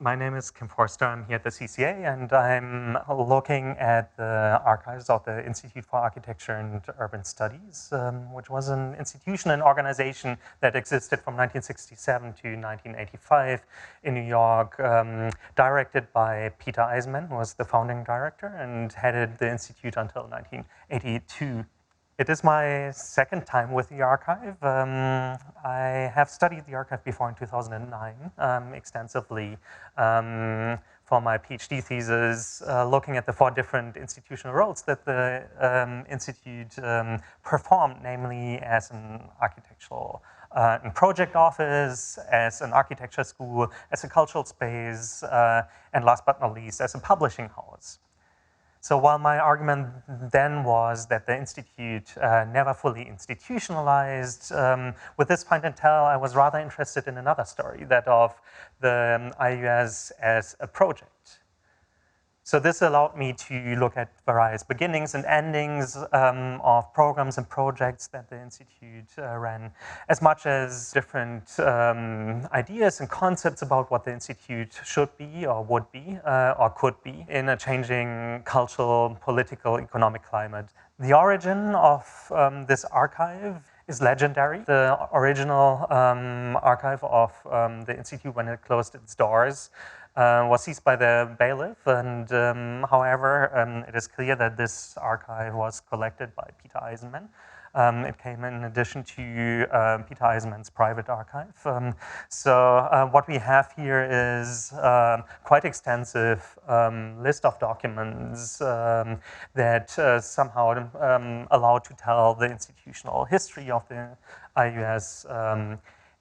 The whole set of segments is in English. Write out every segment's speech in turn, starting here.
My name is Kim Förster. I'm here at the CCA, and I'm looking at the archives of the Institute for Architecture and Urban Studies, which was an institution and organization that existed from 1967 to 1985 in New York, directed by Peter Eisenman, who was the founding director, and headed the institute until 1982. It is my second time with the archive. I have studied the archive before in 2009 extensively for my PhD thesis, looking at the 4 different institutional roles that the institute performed, namely as an architectural project office, as an architecture school, as a cultural space, and last but not least, as a publishing house. So while my argument then was that the institute never fully institutionalized, with this find and tell, I was rather interested in another story, that of the IAUS as a project. So this allowed me to look at various beginnings and endings of programs and projects that the Institute ran, as much as different ideas and concepts about what the Institute should be or would be or could be in a changing cultural, political, economic climate. The origin of this archive is legendary. The original archive of the Institute, when it closed its doors, was seized by the bailiff, and however, it is clear that this archive was collected by Peter Eisenman. It came in addition to Peter Eisenman's private archive. So what we have here is quite extensive list of documents that somehow allow to tell the institutional history of the IAUS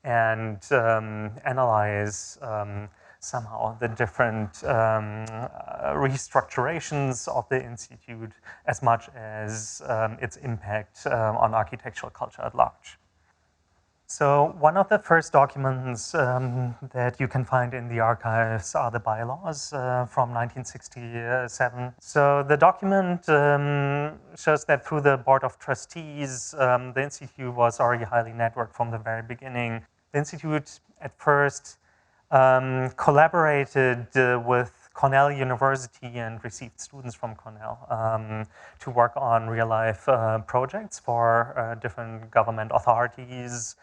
and analyze somehow the different restructurations of the Institute, as much as its impact on architectural culture at large. So one of the first documents that you can find in the archives are the bylaws from 1967. So the document shows that through the Board of Trustees, the Institute was already highly networked from the very beginning. The Institute at first collaborated with Cornell University and received students from Cornell to work on real-life projects for different government authorities.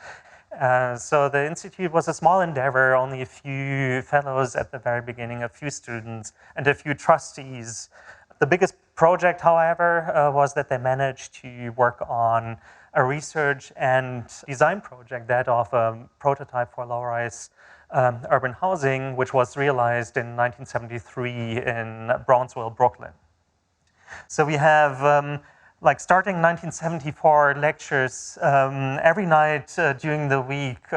So the Institute was a small endeavor, only a few fellows at the very beginning, a few students, and a few trustees. The biggest project, however, was that they managed to work on a research and design project, that of a prototype for low-rise urban housing, which was realized in 1973 in Brownsville, Brooklyn. So we have, like starting 1974, lectures every night during the week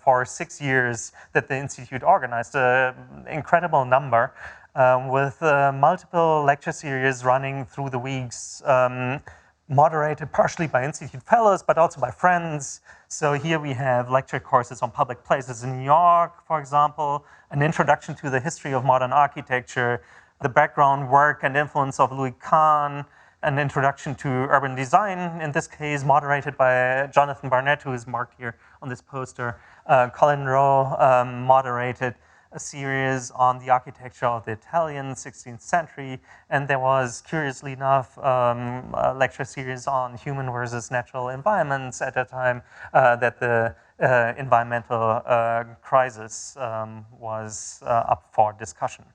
for 6 years that the Institute organized, an incredible number, with multiple lecture series running through the weeks, moderated partially by Institute fellows, but also by friends. So here we have lecture courses on public places in New York, for example, an introduction to the history of modern architecture, the background, work, and influence of Louis Kahn, an introduction to urban design, in this case moderated by Jonathan Barnett, who is marked here on this poster. Colin Rowe moderated a series on the architecture of the Italian 16th century, and there was, curiously enough, a lecture series on human versus natural environments at a time that the environmental crisis was up for discussion.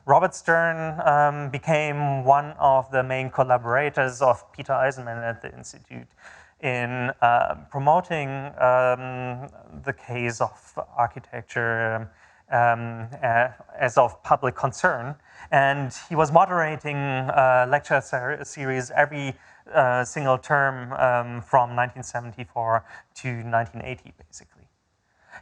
Robert Stern became one of the main collaborators of Peter Eisenman at the Institute in promoting the case of architecture as of public concern, and he was moderating a lecture series every single term from 1974 to 1980, basically.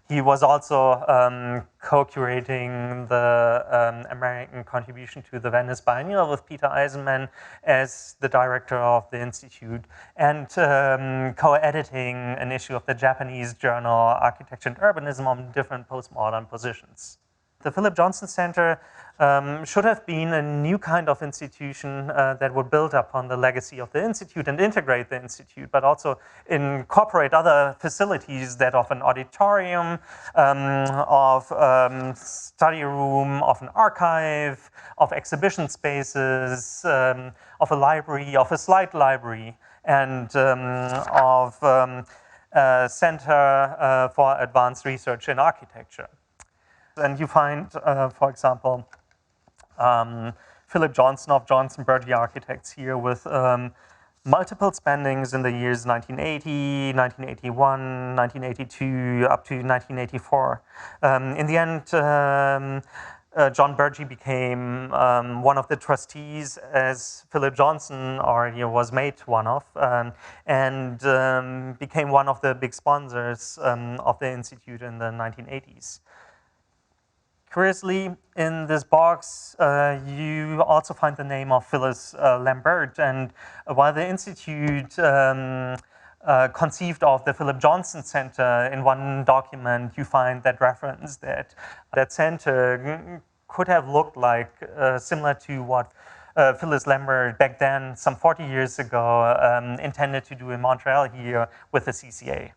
He was also co-curating the American contribution to the Venice Biennial with Peter Eisenman as the director of the Institute, and co-editing an issue of the Japanese journal Architecture and Urbanism on different postmodern positions. The Philip Johnson Center should have been a new kind of institution that would build upon the legacy of the Institute and integrate the Institute, but also incorporate other facilities, that of an auditorium, of study room, of an archive, of exhibition spaces, of a library, of a slide library, and of a center for advanced research in architecture. And you find, for example, Philip Johnson of Johnson Bergy Architects here with multiple spendings in the years 1980, 1981, 1982, up to 1984. In the end, John Bergy became one of the trustees, as Philip Johnson already was made one of, and became one of the big sponsors of the Institute in the 1980s. Curiously, in this box, you also find the name of Phyllis Lambert, and while the Institute conceived of the Philip Johnson Center, in one document you find that reference that that center could have looked like, similar to what Phyllis Lambert back then, some 40 years ago, intended to do in Montreal here with the CCA.